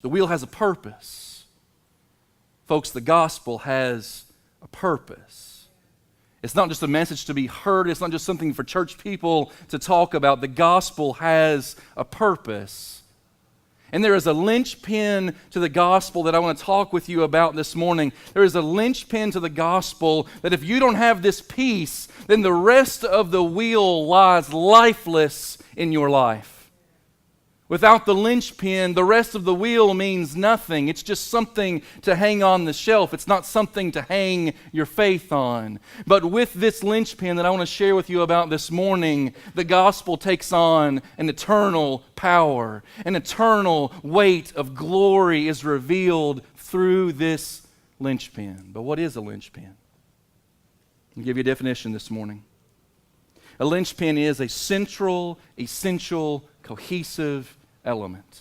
The wheel has a purpose. Folks, the gospel has a purpose. It's not just a message to be heard. It's not just something for church people to talk about. The gospel has a purpose. And there is a linchpin to the gospel that I want to talk with you about this morning. There is a linchpin to the gospel that if you don't have this piece, then the rest of the wheel lies lifeless in your life. Without the linchpin, the rest of the wheel means nothing. It's just something to hang on the shelf. It's not something to hang your faith on. But with this linchpin that I want to share with you about this morning, the gospel takes on an eternal power. An eternal weight of glory is revealed through this linchpin. But what is a linchpin? I'll give you a definition this morning. A linchpin is a central, essential, cohesive element.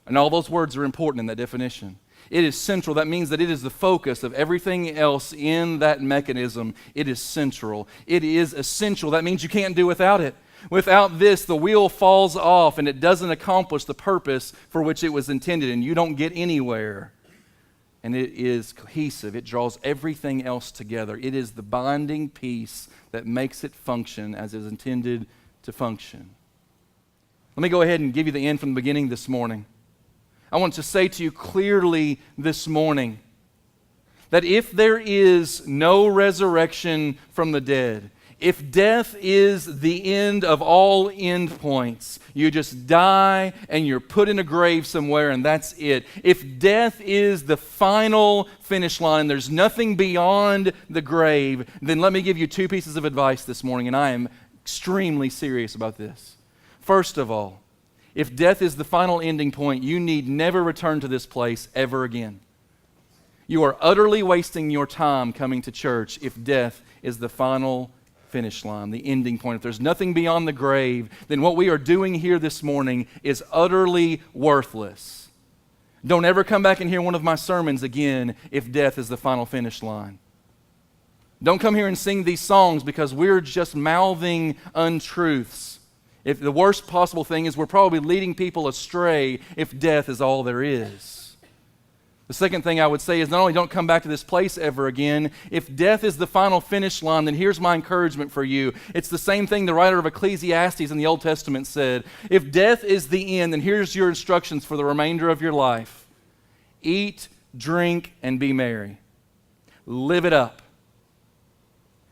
And all those words are important in that definition. It is central. That means that it is the focus of everything else in that mechanism. It is central. It is essential. That means you can't do without it. Without this, the wheel falls off and it doesn't accomplish the purpose for which it was intended, and you don't get anywhere. And it is cohesive. It draws everything else together. It is the binding piece that makes it function as it is intended to function. Let me go ahead and give you the end from the beginning this morning. I want to say to you clearly this morning that if there is no resurrection from the dead, if death is the end of all end points, you just die and you're put in a grave somewhere and that's it. If death is the final finish line, there's nothing beyond the grave, then let me give you two pieces of advice this morning, and I am extremely serious about this. First of all, if death is the final ending point, you need never return to this place ever again. You are utterly wasting your time coming to church if death is the final finish line, the ending point. If there's nothing beyond the grave, then what we are doing here this morning is utterly worthless. Don't ever come back and hear one of my sermons again if death is the final finish line. Don't come here and sing these songs because we're just mouthing untruths. If the worst possible thing is we're probably leading people astray if death is all there is. The second thing I would say is not only don't come back to this place ever again, if death is the final finish line, then here's my encouragement for you. It's the same thing the writer of Ecclesiastes in the Old Testament said. If death is the end, then here's your instructions for the remainder of your life. Eat, drink, and be merry. Live it up.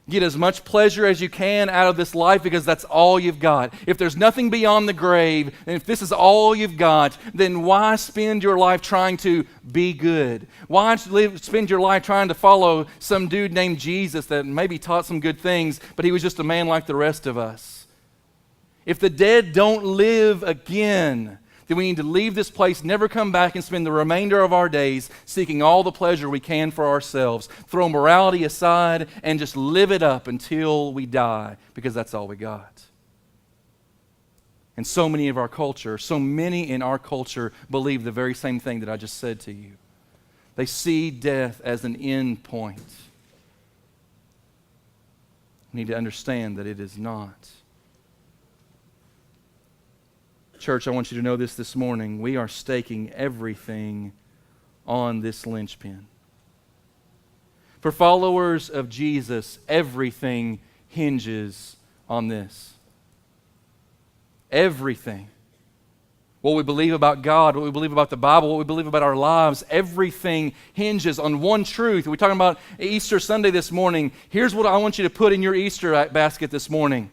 Get as much pleasure as you can out of this life because that's all you've got. If there's nothing beyond the grave, and if this is all you've got, then why spend your life trying to be good? Why spend your life trying to follow some dude named Jesus that maybe taught some good things, but he was just a man like the rest of us? If the dead don't live again, then we need to leave this place, never come back, and spend the remainder of our days seeking all the pleasure we can for ourselves. Throw morality aside and just live it up until we die, because that's all we got. And so many in our culture believe the very same thing that I just said to you. They see death as an end point. We need to understand that it is not. Church, I want you to know this morning. We are staking everything on this linchpin. For followers of Jesus, everything hinges on this. Everything. What we believe about God, what we believe about the Bible, what we believe about our lives, everything hinges on one truth. We're talking about Easter Sunday this morning. Here's what I want you to put in your Easter basket this morning.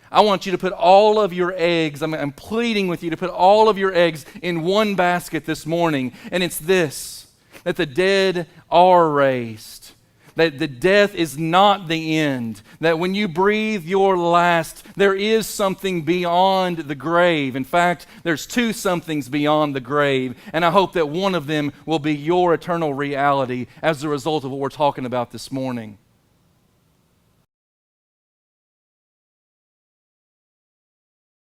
I want you to put all of your eggs, I'm pleading with you to put all of your eggs in one basket this morning. And it's this, that the dead are raised. That the death is not the end. That when you breathe your last, there is something beyond the grave. In fact, there's two somethings beyond the grave. And I hope that one of them will be your eternal reality as a result of what we're talking about this morning.